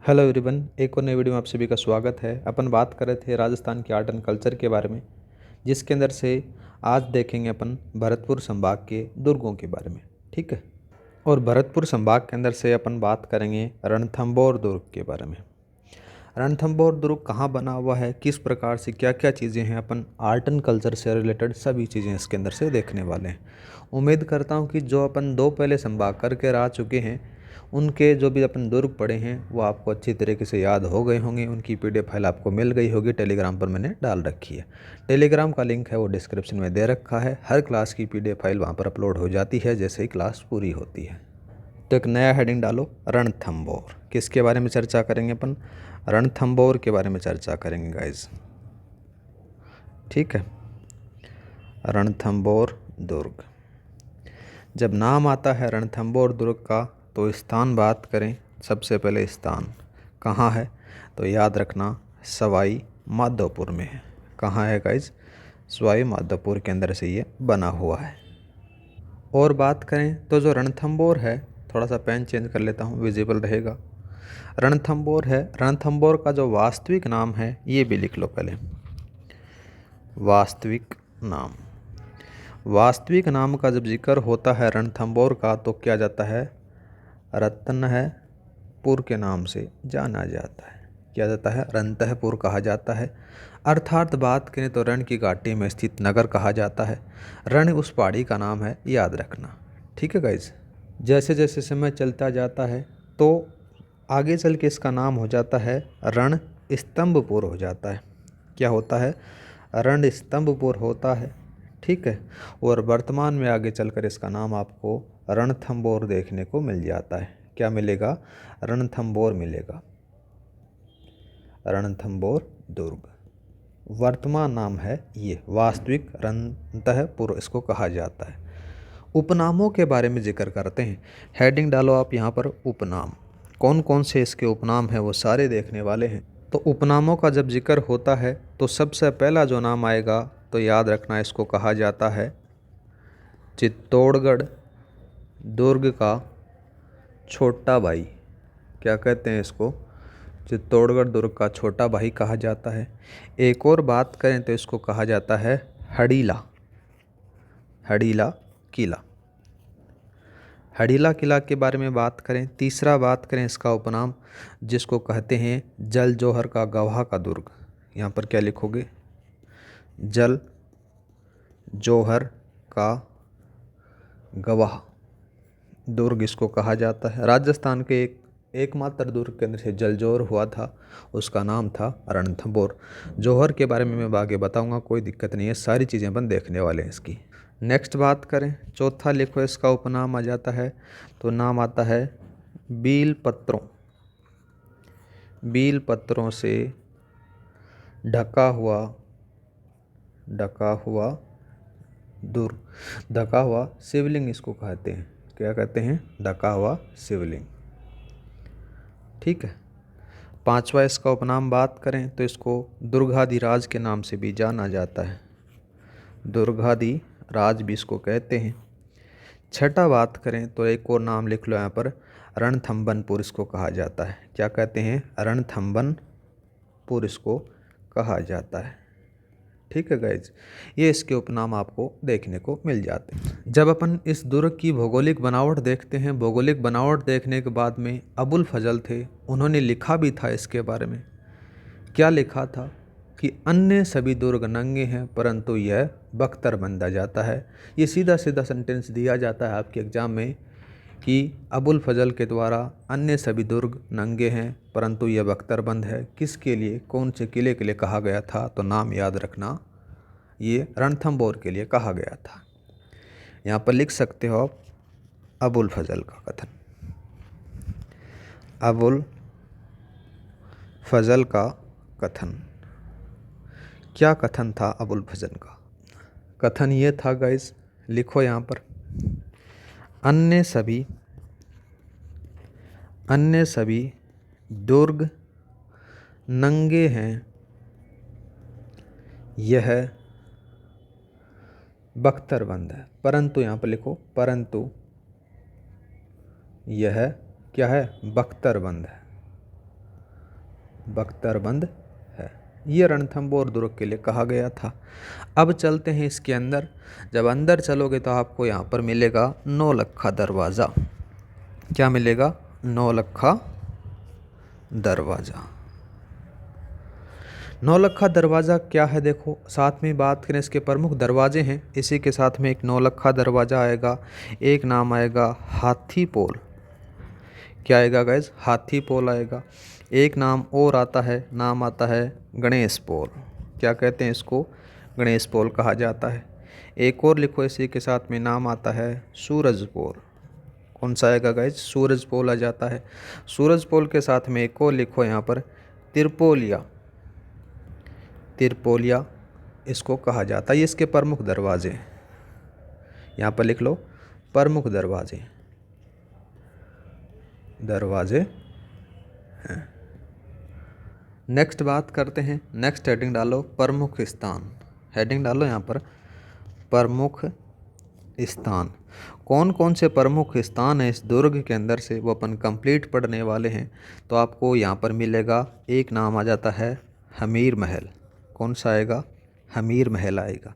Hello everyone, एक और नई वीडियो में आप सभी का स्वागत है। अपन बात कर रहे थे राजस्थान के आर्ट एंड कल्चर के बारे में, जिसके अंदर से आज देखेंगे अपन भरतपुर संभाग के दुर्गों के बारे में। ठीक है। और भरतपुर संभाग के अंदर से अपन बात करेंगे रणथंभौर दुर्ग के बारे में। रणथंभौर दुर्ग कहाँ बना हुआ है, किस प्रकार से क्या क्या चीज़ें हैं, अपन आर्ट एंड कल्चर से रिलेटेड सभी चीज़ें इसके अंदर से देखने वाले हैं। उम्मीद करता हूँ कि जो अपन दो पहले संभाग करके आ चुके हैं, उनके जो भी अपन दुर्ग पढ़े हैं वो आपको अच्छी तरीके से याद हो गए होंगे। उनकी पीडीएफ फाइल आपको मिल गई होगी, टेलीग्राम पर मैंने डाल रखी है। टेलीग्राम का लिंक है वो डिस्क्रिप्शन में दे रखा है। हर क्लास की पीडीएफ फाइल वहाँ पर अपलोड हो जाती है जैसे ही क्लास पूरी होती है। तो एक नया हेडिंग डालो, रणथंभौर। किसके बारे में चर्चा करेंगे अपन? रणथंभौर के बारे में चर्चा करेंगे गाइज। ठीक है। रणथंभौर दुर्ग, जब नाम आता है रणथंभौर दुर्ग का तो स्थान बात करें। सबसे पहले स्थान कहाँ है तो याद रखना सवाई माधोपुर में है। कहाँ है गाइज? सवाई माधोपुर के अंदर से ये बना हुआ है। और बात करें तो जो रणथंभौर है, थोड़ा सा पेन चेंज कर लेता हूँ, विजिबल रहेगा। रणथंभौर है, रणथंभौर का जो वास्तविक नाम है ये भी लिख लो पहले। वास्तविक नाम, वास्तविक नाम का जब जिक्र होता है रणथंभौर का तो क्या जाता है? रत्नहपुर के नाम से जाना जाता है। क्या जाता है? रंतहपुर कहा जाता है। अर्थात बात करें तो रण की घाटी में स्थित नगर कहा जाता है। रण उस पहाड़ी का नाम है, याद रखना। ठीक है गाइज। जैसे जैसे समय चलता जाता है तो आगे चल के इसका नाम हो जाता है रण स्तंभपुर हो जाता है। क्या होता है? रण स्तंभपुर होता है। ठीक है। और वर्तमान में आगे चलकर इसका नाम आपको रणथंभौर देखने को मिल जाता है। क्या मिलेगा? रणथंभौर मिलेगा। रणथंभौर दुर्ग वर्तमान नाम है ये, वास्तविक रणतहपुर इसको कहा जाता है। उपनामों के बारे में जिक्र करते हैं। हेडिंग डालो आप यहाँ पर, उपनाम। कौन कौन से इसके उपनाम हैं वो सारे देखने वाले हैं। तो उपनामों का जब जिक्र होता है तो सबसे पहला जो नाम आएगा तो याद रखना इसको कहा जाता है चित्तौड़गढ़ दुर्ग का छोटा भाई। क्या कहते हैं इसको? चित्तौड़गढ़ दुर्ग का छोटा भाई कहा जाता है। एक और बात करें तो इसको कहा जाता है हड़ीला, हड़ीला किला। हड़ीला किला के बारे में बात करें। तीसरा बात करें इसका उपनाम जिसको कहते हैं जल जौहर का गवाह का दुर्ग। यहाँ पर क्या लिखोगे? जल जौहर का गवाह दुर्ग इसको कहा जाता है। राजस्थान के एकमात्र दुर्ग के अंदर से जल जौहर हुआ था, उसका नाम था रणथंभौर। जौहर के बारे में मैं आगे बताऊंगा, कोई दिक्कत नहीं है, सारी चीज़ें अपन देखने वाले हैं इसकी। नेक्स्ट बात करें, चौथा लिखो इसका उपनाम आ जाता है तो नाम आता है बील पत्रों। बील पत्रों से ढका हुआ दुर्ग, ढका हुआ शिवलिंग इसको कहते हैं। क्या कहते हैं? ढका हुआ शिवलिंग। ठीक है। पांचवा इसका उपनाम बात करें तो इसको दुर्गाधिराज के नाम से भी जाना जाता है। दुर्गाधिराज भी इसको कहते हैं। छठा बात करें तो एक और नाम लिख लो यहाँ पर, रणथंभनपुर इसको कहा जाता है। क्या कहते हैं? रणथंभनपुर इसको कहा जाता है। ठीक है गाइज, ये इसके उपनाम आपको देखने को मिल जाते हैं। जब अपन इस दुर्ग की भौगोलिक बनावट देखते हैं, भौगोलिक बनावट देखने के बाद में अबुल फजल थे, उन्होंने लिखा भी था इसके बारे में। क्या लिखा था? कि अन्य सभी दुर्ग नंगे हैं परंतु यह बख्तर बंदा जाता है। ये सीधा सीधा सेंटेंस दिया जाता है आपके एग्जाम में कि अबुल फजल के द्वारा अन्य सभी दुर्ग नंगे हैं परंतु यह बख्तरबंद है। किसके लिए, कौन से किले के लिए कहा गया था? तो नाम याद रखना, ये रणथंभौर के लिए कहा गया था। यहाँ पर लिख सकते हो आप अबुल फजल का कथन। अबुल फजल का कथन, क्या कथन था अबुल फजल का? कथन ये था गाइस, लिखो यहाँ पर, अन्य सभी दुर्ग नंगे हैं, यह बख्तरबंद है। परंतु यहाँ पर लिखो, परंतु यह क्या है? बख्तरबंद है। बख्तरबंद है। ये रणथंभौर दुर्ग के लिए कहा गया था। अब चलते हैं इसके अंदर। जब अंदर चलोगे तो आपको यहाँ पर मिलेगा नौलक्खा दरवाज़ा। क्या मिलेगा? नौलक्खा दरवाज़ा। नौलक्खा दरवाज़ा क्या है? देखो साथ में बात करें, इसके प्रमुख दरवाजे हैं। इसी के साथ में एक नौलक्खा दरवाज़ा आएगा, एक नाम आएगा हाथी पोल। क्या आएगा गाइज? हाथी पोल आएगा। एक नाम और आता है, नाम आता है गणेश पोल। क्या कहते हैं इसको? गणेश पोल कहा जाता है। एक और लिखो इसी के साथ में, नाम आता है सूरज पोल। कौन सा आएगा गाइज? सूरज पोल आ जाता है। सूरज पोल के साथ में एक और लिखो यहाँ पर, तिरपोलिया। तिरपोलिया इसको कहा जाता है। ये इसके प्रमुख दरवाजे हैं। यहाँ पर लिख लो, प्रमुख दरवाजे हैं। नेक्स्ट बात करते हैं। नेक्स्ट हेडिंग डालो, प्रमुख स्थान। हेडिंग डालो यहाँ पर, प्रमुख स्थान। कौन कौन से प्रमुख स्थान हैं इस दुर्ग के अंदर से, वो अपन कंप्लीट पढ़ने वाले हैं। तो आपको यहाँ पर मिलेगा, एक नाम आ जाता है हमीर महल। कौन सा आएगा? हमीर महल आएगा।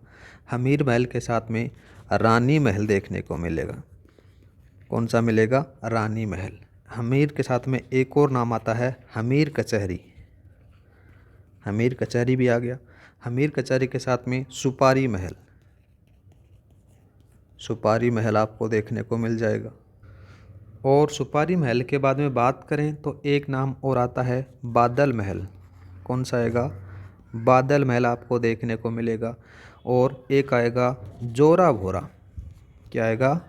हमीर महल के साथ में रानी महल देखने को मिलेगा। कौन सा मिलेगा? रानी महल। हमीर के साथ में एक और नाम आता है हमीर कचहरी। हमीर कचहरी भी आ गया। हमीर कचहरी के साथ में सुपारी महल। सुपारी महल आपको देखने को मिल जाएगा। और सुपारी महल के बाद में बात करें तो एक नाम और आता है बादल महल। कौन सा आएगा? बादल महल आपको देखने को मिलेगा। और एक आएगा जोरा भोरा। क्या आएगा?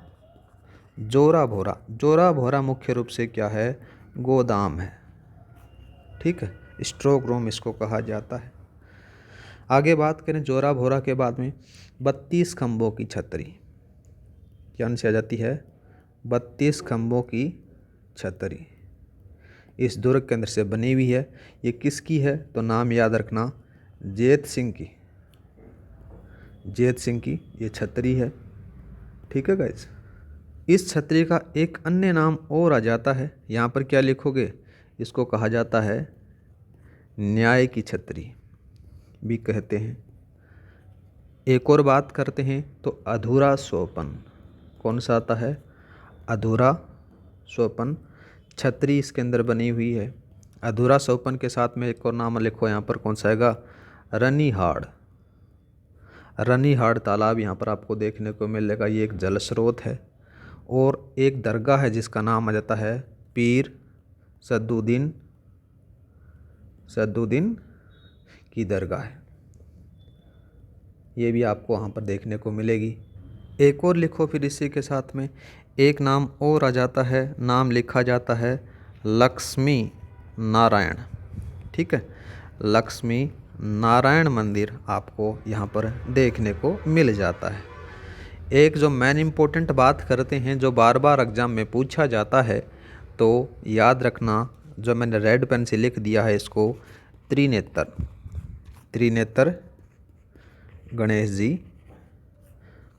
जोरा भोरा। जोरा भोरा मुख्य रूप से क्या है? गोदाम है। ठीक है, स्ट्रोक रूम इसको कहा जाता है। आगे बात करें जोरा भोरा के बाद में, 32 खंभों की छतरी। क्या से आ जाती है? 32 खंभों की छतरी इस दुर्ग के अंदर से बनी हुई है। ये किसकी है? तो नाम याद रखना, जेत सिंह की। जेत सिंह की ये छतरी है। ठीक है गाइज। इस छतरी का एक अन्य नाम और आ जाता है। यहाँ पर क्या लिखोगे? इसको कहा जाता है न्याय की छतरी भी कहते हैं। एक और बात करते हैं तो अधूरा सोपन। कौन सा आता है? अधूरा सोपन छतरी इसके अंदर बनी हुई है। अधूरा सोपन के साथ में एक और नाम लिखो यहाँ पर, कौन सा आएगा? रनीहाड़। रनीहाड़ तालाब यहाँ पर आपको देखने को मिलेगा। ये एक जल स्रोत है। और एक दरगाह है जिसका नाम आ जाता है पीर सद्दुद्दीन की दरगाह है। ये भी आपको वहाँ पर देखने को मिलेगी। एक और लिखो फिर इसी के साथ में, एक नाम और आ जाता है, नाम लिखा जाता है लक्ष्मी नारायण। ठीक है, लक्ष्मी नारायण मंदिर आपको यहाँ पर देखने को मिल जाता है। एक जो मेन इम्पोर्टेंट बात करते हैं, जो बार बार एग्जाम में पूछा जाता है, तो याद रखना, जो मैंने रेड पेन से लिख दिया है इसको, त्रिनेत्र गणेश जी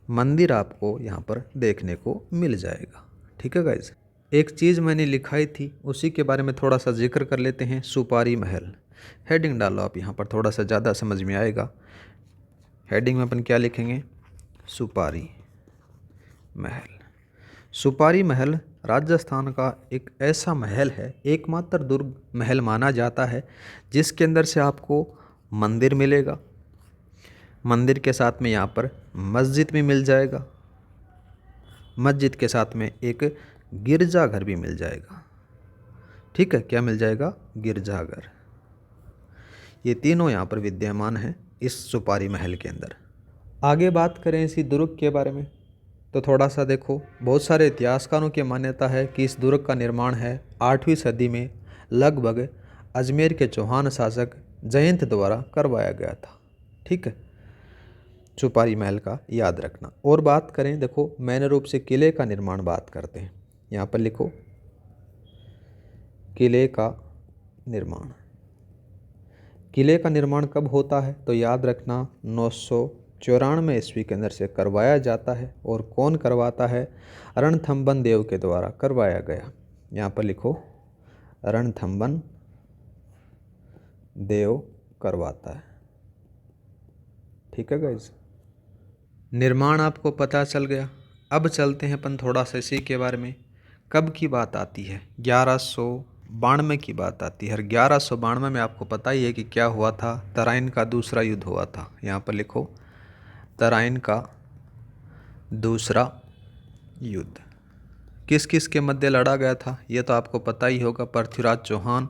मंदिर आपको यहाँ पर देखने को मिल जाएगा। ठीक है गाइज। एक चीज़ मैंने लिखाई थी, उसी के बारे में थोड़ा सा जिक्र कर लेते हैं। सुपारी महल। हेडिंग डालो आप यहाँ पर, थोड़ा सा ज़्यादा समझ में आएगा। हेडिंग में अपन क्या लिखेंगे? सुपारी महल। सुपारी महल राजस्थान का एक ऐसा महल है, एकमात्र दुर्ग महल माना जाता है, जिसके अंदर से आपको मंदिर मिलेगा। मंदिर के साथ में यहाँ पर मस्जिद भी मिल जाएगा। मस्जिद के साथ में एक गिरजाघर भी मिल जाएगा। ठीक है, क्या मिल जाएगा? गिरजाघर। ये तीनों यहाँ पर विद्यमान हैं इस सुपारी महल के अंदर। आगे बात करें इसी दुर्ग के बारे में तो थोड़ा सा देखो, बहुत सारे इतिहासकारों की मान्यता है कि इस दुर्ग का निर्माण है 8वीं सदी में लगभग अजमेर के चौहान शासक जयंत द्वारा करवाया गया था। ठीक है, सुपारी महल का याद रखना। और बात करें, देखो मैन रूप से किले का निर्माण बात करते हैं। यहाँ पर लिखो किले का निर्माण। किले का निर्माण कब होता है? तो याद रखना 994 ईस्वी के अंदर से करवाया जाता है। और कौन करवाता है? रणथंभन देव के द्वारा करवाया गया। यहाँ पर लिखो रणथंभन देव करवाता है। ठीक है गाइज, निर्माण आपको पता चल गया। अब चलते हैं अपन थोड़ा सा इसी के बारे में। कब की बात आती है? 1192 की बात आती है। और 1192 में आपको पता ही है कि क्या हुआ था, तराइन का दूसरा युद्ध हुआ था। यहाँ पर लिखो, तराइन का दूसरा युद्ध किस किस के मध्य लड़ा गया था, ये तो आपको पता ही होगा। पृथ्वीराज चौहान,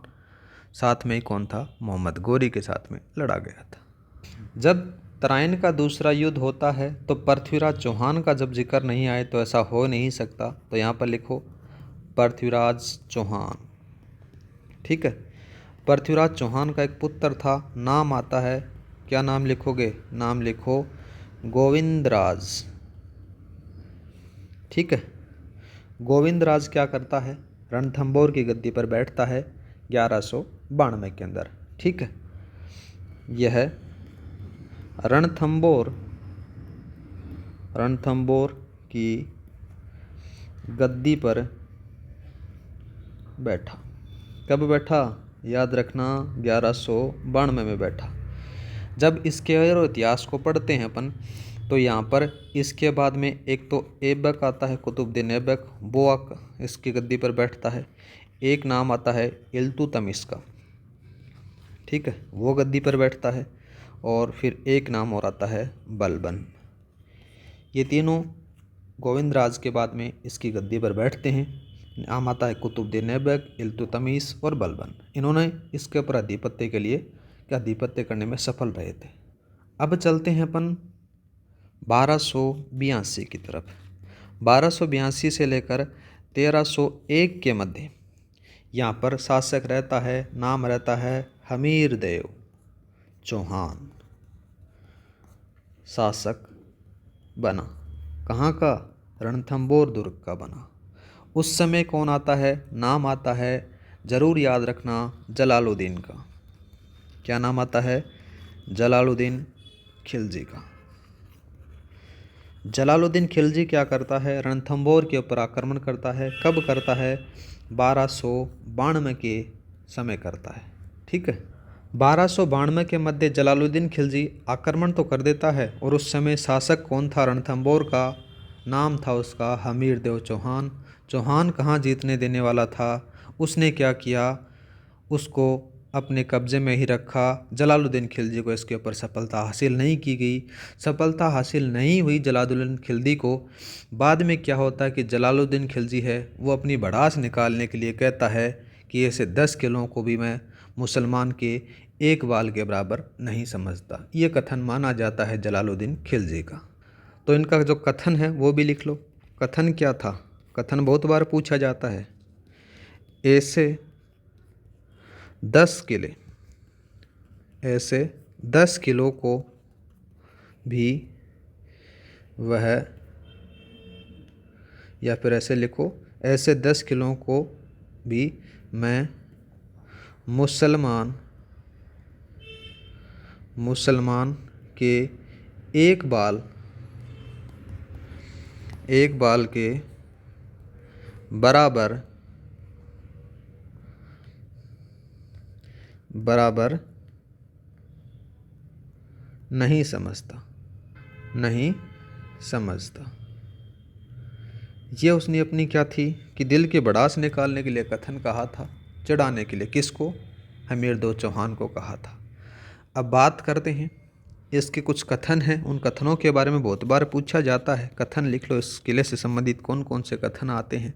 साथ में ही कौन था, मोहम्मद गोरी के साथ में लड़ा गया था। जब तराइन का दूसरा युद्ध होता है तो पृथ्वीराज चौहान का जब जिक्र नहीं आए तो ऐसा हो नहीं सकता। तो यहाँ पर लिखो पृथ्वीराज चौहान। ठीक है, पृथ्वीराज चौहान का एक पुत्र था, नाम आता है, क्या नाम लिखोगे? नाम लिखो गोविंदराज। ठीक है, गोविंदराज क्या करता है, रणथंबोर की गद्दी पर बैठता है 1192 के अंदर। ठीक है, यह रणथंबोर की गद्दी पर बैठा। कब बैठा? याद रखना, 1192 में बैठा। जब इसके और इतिहास को पढ़ते हैं अपन तो यहाँ पर इसके बाद में एक तो ऐबक आता है, कुतुबुद्दीन ऐबक, वो इसकी गद्दी पर बैठता है। एक नाम आता है इल्तुतमिश का। ठीक है, वो गद्दी पर बैठता है। और फिर एक नाम और आता है बलबन। ये तीनों गोविंदराज के बाद में इसकी गद्दी पर बैठते हैं। नाम आता है कुतुबुद्दीन ऐबक, इल्तुतमिश और बलबन। इन्होंने इसके ऊपर आधिपत्य के लिए आधिपत्य करने में सफल रहे थे। अब चलते हैं अपन 1282 की तरफ। 1282 से लेकर 1301 के मध्य यहाँ पर शासक रहता है, नाम रहता है हमीर देव चौहान। शासक बना, कहाँ का? रणथंबोर दुर्ग का बना। उस समय कौन आता है? नाम आता है, जरूर याद रखना, जलालुद्दीन का। क्या नाम आता है? जलालुद्दीन खिलजी का। जलालुद्दीन खिलजी क्या करता है? रणथंबोर के ऊपर आक्रमण करता है। कब करता है? 1292 के समय करता है। ठीक है, 1292 के मध्य जलालुद्दीन खिलजी आक्रमण तो कर देता है। और उस समय शासक कौन था रणथंबोर का? नाम था उसका हमीर देव चौहान। चौहान कहाँ जीतने देने वाला था? उसने क्या किया? उसको अपने कब्जे में ही रखा। जलालुद्दीन खिलजी को इसके ऊपर सफलता हासिल नहीं की गई। सफलता हासिल नहीं हुई जलालुद्दीन खिलजी को। बाद में क्या होता है कि जलालुद्दीन खिलजी है वो अपनी भड़ास निकालने के लिए कहता है कि ऐसे 10 किलों को भी मैं मुसलमान के एक बाल के बराबर नहीं समझता। ये कथन माना जाता है जलालुद्दीन खिलजी का। तो इनका जो कथन है वो भी लिख लो। कथन क्या था? कथन बहुत बार पूछा जाता है। ऐसे 10 किले, ऐसे 10 किलो को भी वह, या फिर ऐसे लिखो, ऐसे 10 किलो को भी मैं मुसलमान के एक बाल के बराबर नहीं समझता। ये उसने अपनी क्या थी कि दिल की भड़ास निकालने के लिए कथन कहा था, चिढ़ाने के लिए। किसको? हमीर देव चौहान को कहा था। अब बात करते हैं इसके कुछ कथन हैं। उन कथनों के बारे में बहुत बार पूछा जाता है। कथन लिख लो, इस किले से संबंधित कौन कौन से कथन आते हैं।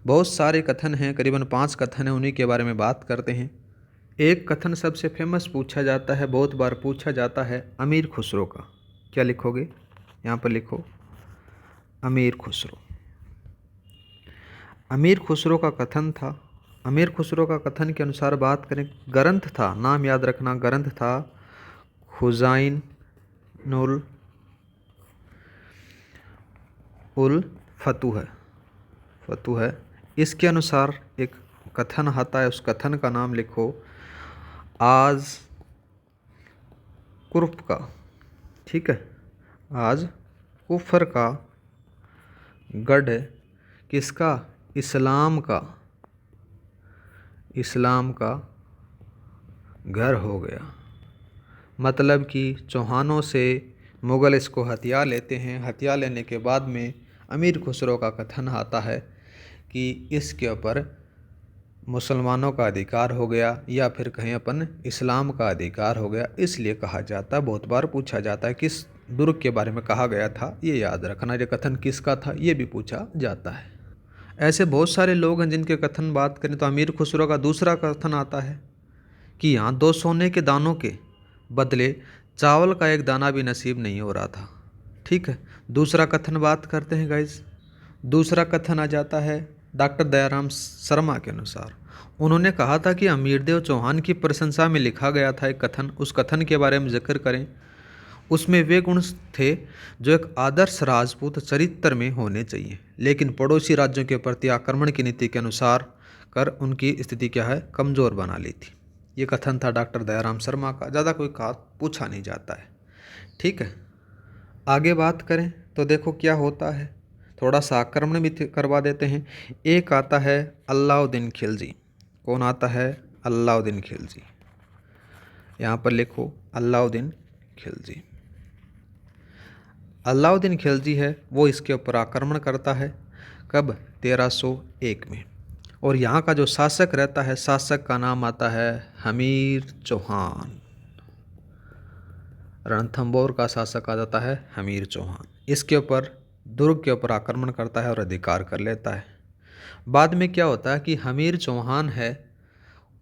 बहुत सारे कथन हैं, करीबन 5 कथन हैं, उन्हीं के बारे में बात करते हैं। एक कथन सबसे फेमस पूछा जाता है, बहुत बार पूछा जाता है, अमीर खुसरो का। क्या लिखोगे? यहाँ पर लिखो अमीर खुसरो। अमीर खुसरो का कथन था, अमीर खुसरो का कथन के अनुसार बात करें, ग्रंथ था, नाम याद रखना, ग्रंथ था खुजाइनुल फतूह। इसके अनुसार एक कथन आता है, उस कथन का नाम लिखो आज कुर्फ का। ठीक है, आज कुफर का गढ़ किसका? इस्लाम का घर हो गया। मतलब कि चौहानों से मुग़ल इसको हथिया लेते हैं। हथिया लेने के बाद में अमीर खुसरो का कथन आता है कि इसके ऊपर मुसलमानों का अधिकार हो गया, या फिर कहें अपन इस्लाम का अधिकार हो गया। इसलिए कहा जाता है, बहुत बार पूछा जाता है किस दुर्ग के बारे में कहा गया था, ये याद रखना। ये कथन किसका था ये भी पूछा जाता है। ऐसे बहुत सारे लोग हैं जिनके कथन बात करें तो अमीर खुसरो का दूसरा कथन आता है कि यहाँ 2 सोने के दानों के बदले चावल का एक दाना भी नसीब नहीं हो रहा था। ठीक है, दूसरा कथन बात करते हैं गाइज। दूसरा कथन आ जाता है डॉक्टर दयाराम शर्मा के अनुसार। उन्होंने कहा था कि अमीरदेव चौहान की प्रशंसा में लिखा गया था एक कथन, उस कथन के बारे में जिक्र करें। उसमें वे गुण थे जो एक आदर्श राजपूत चरित्र में होने चाहिए, लेकिन पड़ोसी राज्यों के प्रति आक्रमण की नीति के अनुसार कर उनकी स्थिति क्या है, कमज़ोर बना ली थी। ये कथन था डॉक्टर दयाराम शर्मा का। ज़्यादा कोई पूछा नहीं जाता है। ठीक है, आगे बात करें तो देखो क्या होता है, थोड़ा सा आक्रमण भी करवा देते हैं। एक आता है अलाउद्दीन खिलजी। कौन आता है? अलाउद्दीन खिलजी। यहाँ पर लिखो अलाउद्दीन खिलजी। अलाउद्दीन खिलजी है वो इसके ऊपर आक्रमण करता है। कब? 1301 में। और यहाँ का जो शासक रहता है, शासक का नाम आता है हमीर चौहान। रणथंभौर का शासक आ जाता है हमीर चौहान। इसके ऊपर दुर्ग के ऊपर आक्रमण करता है और अधिकार कर लेता है। बाद में क्या होता है कि हमीर चौहान है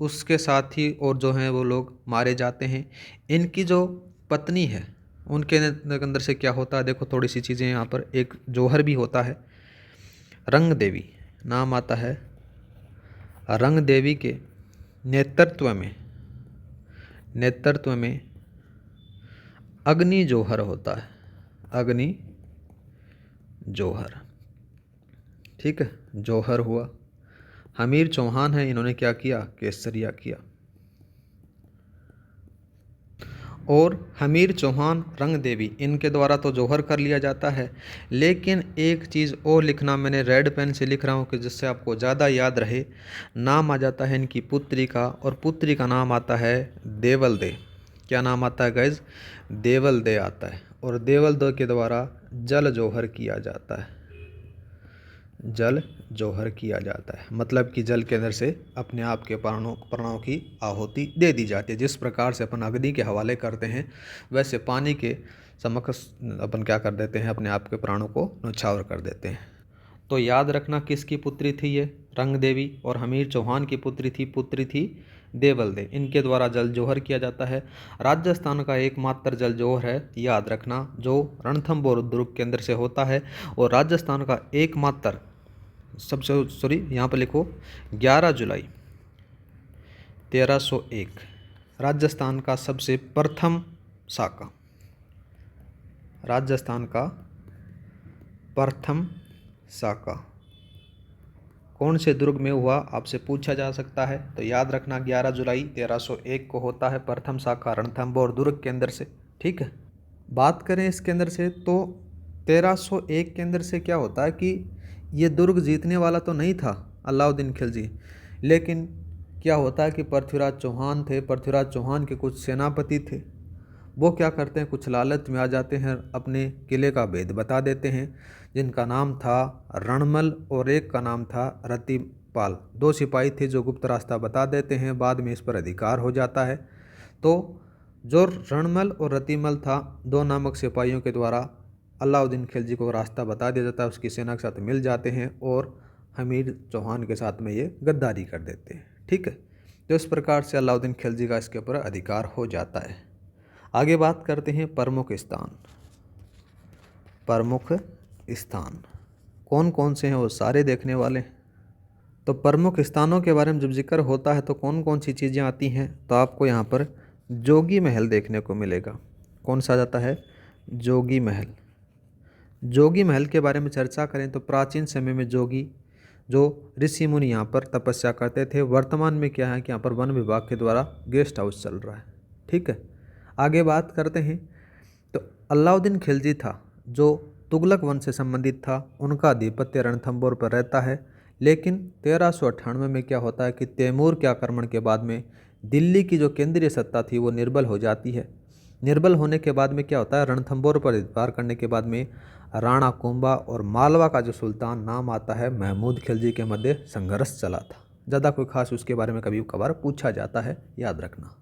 उसके साथी और जो हैं वो लोग मारे जाते हैं। इनकी जो पत्नी है उनके अंदर से क्या होता है, देखो थोड़ी सी चीज़ें यहाँ पर। एक जौहर भी होता है, रंग देवी नाम आता है। रंग देवी के नेतृत्व में अग्नि जौहर होता है। अग्नि जौहर, ठीक है, जौहर हुआ। हमीर चौहान है, इन्होंने क्या किया? केसरिया किया। और हमीर चौहान, रंग देवी, इनके द्वारा तो जौहर कर लिया जाता है। लेकिन एक चीज़ और लिखना, मैंने रेड पेन से लिख रहा हूँ कि जिससे आपको ज़्यादा याद रहे। नाम आ जाता है इनकी पुत्री का, और पुत्री का नाम आता है देवल दे। क्या नाम आता है गाइज? देवल दे आता है। और देवल दे के द्वारा जल जौहर किया जाता है। जल जौहर किया जाता है, मतलब कि जल के अंदर से अपने आप के प्राणों की आहुति दे दी जाती है। जिस प्रकार से अपन अग्नि के हवाले करते हैं, वैसे पानी के समक्ष अपन क्या कर देते हैं, अपने आप के प्राणों को न्यौछावर कर देते हैं। तो याद रखना किसकी पुत्री थी ये? रंग देवी। और हमीर चौहान की पुत्री थी देवल दे। इनके द्वारा जल जौहर किया जाता है। राजस्थान का एकमात्र जल जौहर है, याद रखना, जो रणथंभौर दुर्ग के अंदर से होता है। और राजस्थान का एकमात्र यहाँ पर लिखो 11 जुलाई 1301 राजस्थान का सबसे प्रथम साका। राजस्थान का प्रथम साका कौन से दुर्ग में हुआ, आपसे पूछा जा सकता है। तो याद रखना 11 जुलाई 1301 को होता है प्रथम साका रणथंभौर दुर्ग के अंदर से। ठीक है, बात करें इसके अंदर से तो 1301 के अंदर से क्या होता है कि ये दुर्ग जीतने वाला तो नहीं था अलाउद्दीन खिलजी, लेकिन क्या होता है कि पृथ्वीराज चौहान थे। पृथ्वीराज चौहान के कुछ सेनापति थे, वो क्या करते हैं, कुछ लालच में आ जाते हैं, अपने किले का भेद बता देते हैं, जिनका नाम था रणमल और एक का नाम था रतिपाल। 2 सिपाही थे जो गुप्त रास्ता बता देते हैं, बाद में इस पर अधिकार हो जाता है। तो जो रणमल और रतिमल था, 2 नामक सिपाहियों के द्वारा अलाउद्दीन खिलजी को रास्ता बता दिया जाता है, उसकी सेना के साथ मिल जाते हैं और हमीर चौहान के साथ में ये गद्दारी कर देते हैं। ठीक है, तो इस प्रकार से अलाउद्दीन खिलजी का इसके ऊपर अधिकार हो जाता है। आगे बात करते हैं प्रमुख स्थान। प्रमुख स्थान कौन कौन से हैं वो सारे देखने वाले। तो प्रमुख स्थानों के बारे में जब जिक्र होता है तो कौन कौन सी चीज़ें आती हैं, तो आपको यहाँ पर जोगी महल देखने को मिलेगा। कौन सा जाता है? जोगी महल। जोगी महल के बारे में चर्चा करें तो प्राचीन समय में जोगी जो ऋषि मुनि यहाँ पर तपस्या करते थे। वर्तमान में क्या है कि यहाँ पर वन विभाग के द्वारा गेस्ट हाउस चल रहा है। ठीक है, आगे बात करते हैं तो अलाउद्दीन खिलजी था जो तुगलक वंश से संबंधित था, उनका आधिपत्य रणथंभौर पर रहता है। लेकिन 1398 में क्या होता है कि तैमूर के आक्रमण के बाद में दिल्ली की जो केंद्रीय सत्ता थी वो निर्बल हो जाती है। निर्बल होने के बाद में क्या होता है, रणथंभौर पर अधिकार करने के बाद में राणा कुंभा और मालवा का जो सुल्तान नाम आता है महमूद खिलजी के मध्य संघर्ष चला था। ज़्यादा कोई खास उसके बारे में कभी कभार पूछा जाता है, याद रखना।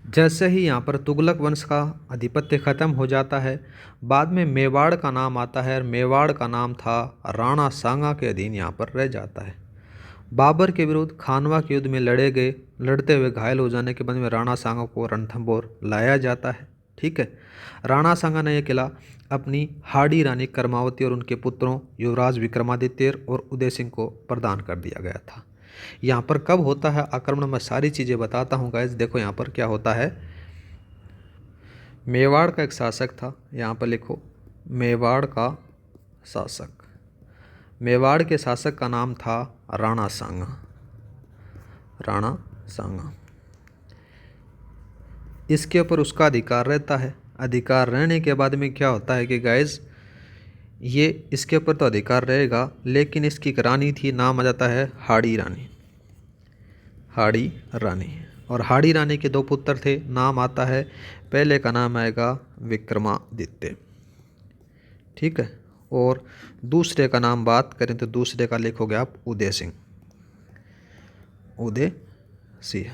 जैसे ही यहाँ पर तुगलक वंश का आधिपत्य खत्म हो जाता है, बाद में मेवाड़ का नाम आता है और मेवाड़ का नाम था राणा सांगा के अधीन यहाँ पर रह जाता है। बाबर के विरुद्ध खानवा के युद्ध में लड़ते हुए घायल हो जाने के बाद में राणा सांगा को रणथंभौर लाया जाता है। ठीक है, राणा सांगा ने यह किला अपनी हाड़ी रानी कर्मावती और उनके पुत्रों युवराज विक्रमादित्य और उदय सिंह को प्रदान कर दिया गया था। यहाँ पर कब होता है आक्रमण, मैं सारी चीज़ें बताता हूँ गाइस। देखो यहाँ पर क्या होता है, मेवाड़ का एक शासक था, यहाँ पर लिखो मेवाड़ का शासक। मेवाड़ के शासक का नाम था राणा सांगा। राणा सांगा, इसके ऊपर उसका अधिकार रहता है। अधिकार रहने के बाद में क्या होता है कि गाइस ये इसके ऊपर तो अधिकार रहेगा, लेकिन इसकी एक रानी थी, नाम आ जाता है हाड़ी रानी। हाड़ी रानी, और हाड़ी रानी के 2 पुत्र थे, नाम आता है, पहले का नाम आएगा विक्रमादित्य। ठीक है, और दूसरे का नाम बात करें तो दूसरे का लिखोगे आप उदय सिंह। उदय सिंह,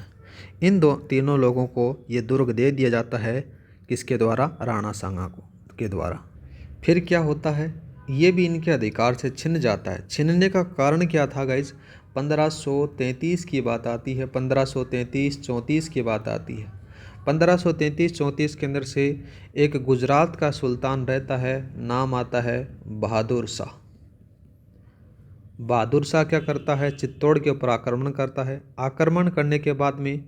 इन तीनों लोगों को ये दुर्ग दे दिया जाता है, किसके द्वारा, राणा सांगा के द्वारा। फिर क्या होता है, ये भी इनके अधिकार से छिन जाता है। छिनने का कारण क्या था गाइज, 1533 की बात आती है, 1533-34 की बात आती है। 1533-34 के अंदर से एक गुजरात का सुल्तान रहता है, नाम आता है बहादुर शाह। बहादुर शाह क्या करता है, चित्तौड़ के ऊपर आक्रमण करता है। आक्रमण करने के बाद में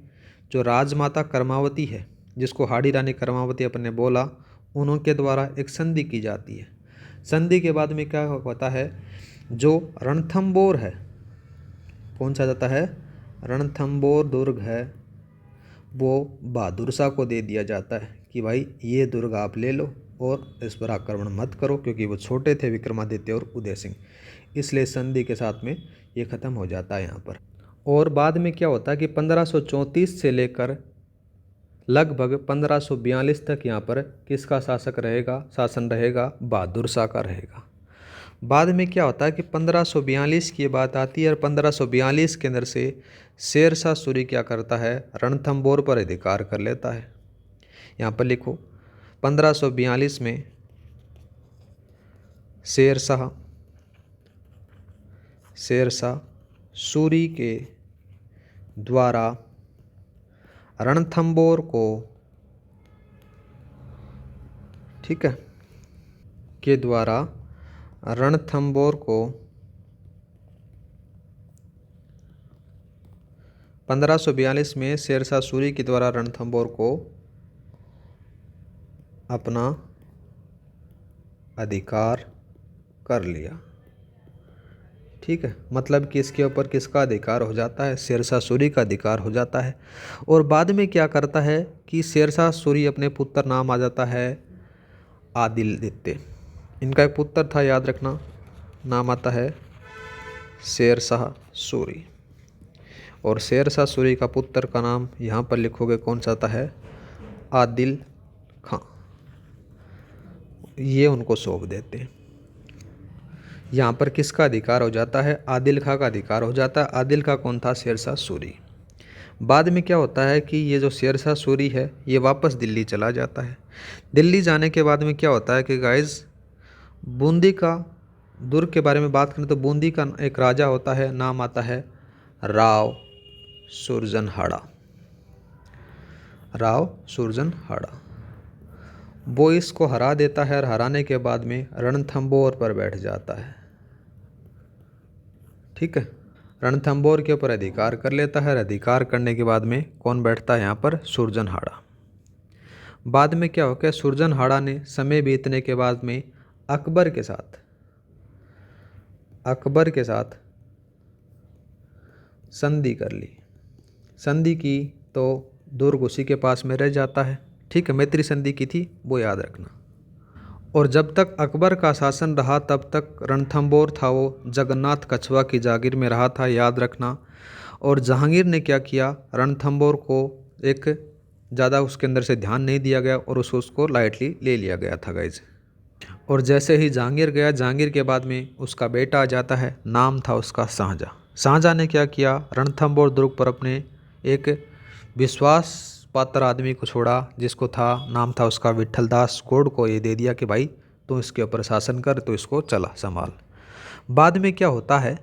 जो राजमाता कर्मावती है, जिसको हाड़ी रानी कर्मावती अपने बोला, उनके द्वारा एक संधि की जाती है। संधि के बाद में क्या होता है, जो रणथंभौर है, कौन सा जाता है, रणथंभौर दुर्ग है, वो बहादुर शाह को दे दिया जाता है कि भाई ये दुर्ग आप ले लो और इस पर आक्रमण मत करो, क्योंकि वो छोटे थे विक्रमादित्य और उदय सिंह, इसलिए संधि के साथ में ये ख़त्म हो जाता है यहाँ पर। और बाद में क्या होता है कि 1534 से लेकर लगभग 1542 तक यहाँ पर किसका शासन रहेगा, बहादुर शाह का रहेगा। बाद में क्या होता है कि 1542 की बात आती है और 1542 के अंदर से शेरशाह सूरी क्या करता है, रणथंभौर पर अधिकार कर लेता है। यहाँ पर लिखो 1542 में शेरशाह सूरी के द्वारा रणथंभौर को, ठीक है, के द्वारा रणथंभौर को 1542 में शेरशाह सूरी के द्वारा रणथंभौर को अपना अधिकार कर लिया। ठीक है, मतलब कि इसके ऊपर किसका अधिकार हो जाता है, शेरशाह सूरी का अधिकार हो जाता है। और बाद में क्या करता है कि शेरशाह सूरी अपने पुत्र, नाम आ जाता है आदिलदित्य। इनका एक पुत्र था, याद रखना, नाम आता है शेरशाह सूरी। और शेरशाह सूरी का पुत्र का नाम यहाँ पर लिखोगे, कौन सा आता है, आदिल खां। ये उनको सौंप देते हैं। यहाँ पर किसका अधिकार हो जाता है, आदिल खां का अधिकार हो जाता है। आदिल खां कौन था, शेरशाह सूरी। बाद में क्या होता है कि ये जो शेरशाह सूरी है ये वापस दिल्ली चला जाता है। दिल्ली जाने के बाद में क्या होता है कि गाइस, बूंदी का दुर्ग के बारे में बात करें तो बूंदी का एक राजा होता है, नाम आता है राव सुरजनहाड़ा। राव सुरजनहाड़ा, वो इसको हरा देता है और हराने के बाद में रणथंभौर पर बैठ जाता है। ठीक है, रणथंभौर के ऊपर अधिकार कर लेता है। अधिकार करने के बाद में कौन बैठता है यहाँ पर, सुरजनहाड़ा। बाद में क्या हो गया, सुरजनहाड़ा ने समय बीतने के बाद में अकबर के साथ संधि कर ली। संधि की तो दुर्ग उसी के पास में रह जाता है। ठीक है, मैत्री संधि की थी, वो याद रखना। और जब तक अकबर का शासन रहा तब तक रणथंभौर था वो जगन्नाथ कछवा की जागीर में रहा था, याद रखना। और जहांगीर ने क्या किया, रणथंभौर को एक ज़्यादा उसके अंदर से ध्यान नहीं दिया गया और उसको लाइटली ले लिया गया था गाइज। और जैसे ही जहांगीर गया, जहांगीर के बाद में उसका बेटा आ जाता है, नाम था उसका शाहजहाँ। शाहजहाँ ने क्या किया, रणथंभौर दुर्ग पर अपने एक विश्वास पात्र आदमी को छोड़ा, जिसको था नाम था उसका विठल दास कोड को ये दे दिया कि भाई तू इसके ऊपर शासन कर, तो इसको चला संभाल। बाद में क्या होता है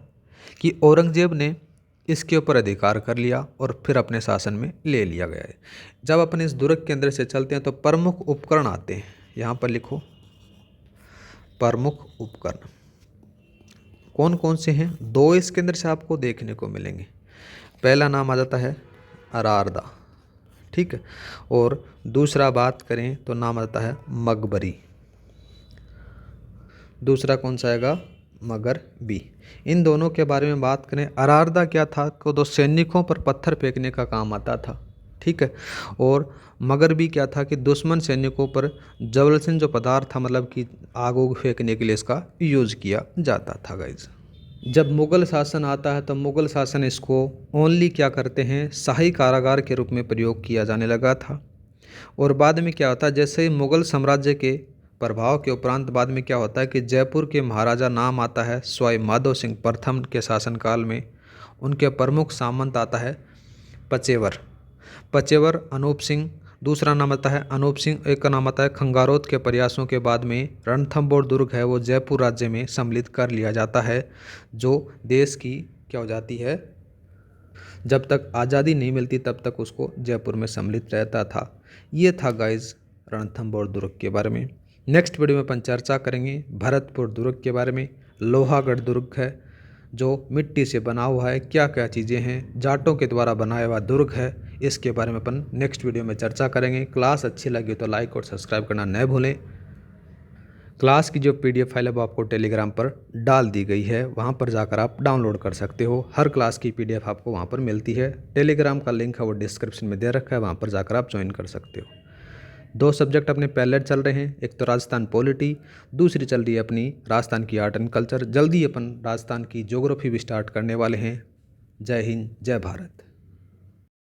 कि औरंगजेब ने इसके ऊपर अधिकार कर लिया और फिर अपने शासन में ले लिया गया है। जब अपने इस दुर्ग के अंदर से चलते हैं तो प्रमुख उपकरण आते हैं, यहाँ पर लिखो प्रमुख उपकरण कौन कौन से हैं। दो इसके अंदर से आपको देखने को मिलेंगे। पहला नाम आ जाता है अरारदा, ठीक है, और दूसरा बात करें तो नाम आ जाता है मगबरी। दूसरा कौन सा आएगा, मगरबी। इन दोनों के बारे में बात करें, अरारदा क्या था को तो सैनिकों पर पत्थर फेंकने का काम आता था, ठीक है, और मगरबी क्या था कि दुश्मन सैनिकों पर जबलसन जो पदार्थ था, मतलब कि आग उग फेंकने के लिए इसका यूज़ किया जाता था गाइज। जब मुग़ल शासन आता है तो मुग़ल शासन इसको ओनली क्या करते हैं, शाही कारागार के रूप में प्रयोग किया जाने लगा था। और बाद में क्या होता है, जैसे ही मुग़ल साम्राज्य के प्रभाव के उपरांत बाद में क्या होता है कि जयपुर के महाराजा नाम आता है सवाई माधो सिंह प्रथम के शासनकाल में। उनके प्रमुख सामंत आता है पचेवर अनूप सिंह। दूसरा नाम आता है अनूप सिंह, एक का नाम आता है खंगारोत के प्रयासों के बाद में रणथंभौर दुर्ग है वो जयपुर राज्य में सम्मिलित कर लिया जाता है, जो देश की क्या हो जाती है, जब तक आज़ादी नहीं मिलती तब तक उसको जयपुर में सम्मिलित रहता था। ये था गाइज रणथंभौर दुर्ग के बारे में। नेक्स्ट वीडियो में अपन चर्चा करेंगे भरतपुर दुर्ग के बारे में। लोहागढ़ दुर्ग है जो मिट्टी से बना हुआ है, क्या क्या चीज़ें हैं, जाटों के द्वारा बनाया हुआ दुर्ग है, इसके बारे में अपन नेक्स्ट वीडियो में चर्चा करेंगे। क्लास अच्छी लगी तो लाइक और सब्सक्राइब करना न भूलें। क्लास की जो PDF फाइल है वो आपको टेलीग्राम पर डाल दी गई है, वहाँ पर जाकर आप डाउनलोड कर सकते हो। हर क्लास की PDF आपको वहाँ पर मिलती है। टेलीग्राम का लिंक है वो डिस्क्रिप्शन में दे रखा है, वहाँ पर जाकर आप ज्वाइन कर सकते हो। 2 सब्जेक्ट अपने पैरेलल चल रहे हैं, एक तो राजस्थान पॉलिटी, दूसरी चल रही है अपनी राजस्थान की आर्ट एंड कल्चर। जल्दी अपन राजस्थान की ज्योग्राफी भी स्टार्ट करने वाले हैं। जय हिंद, जय भारत।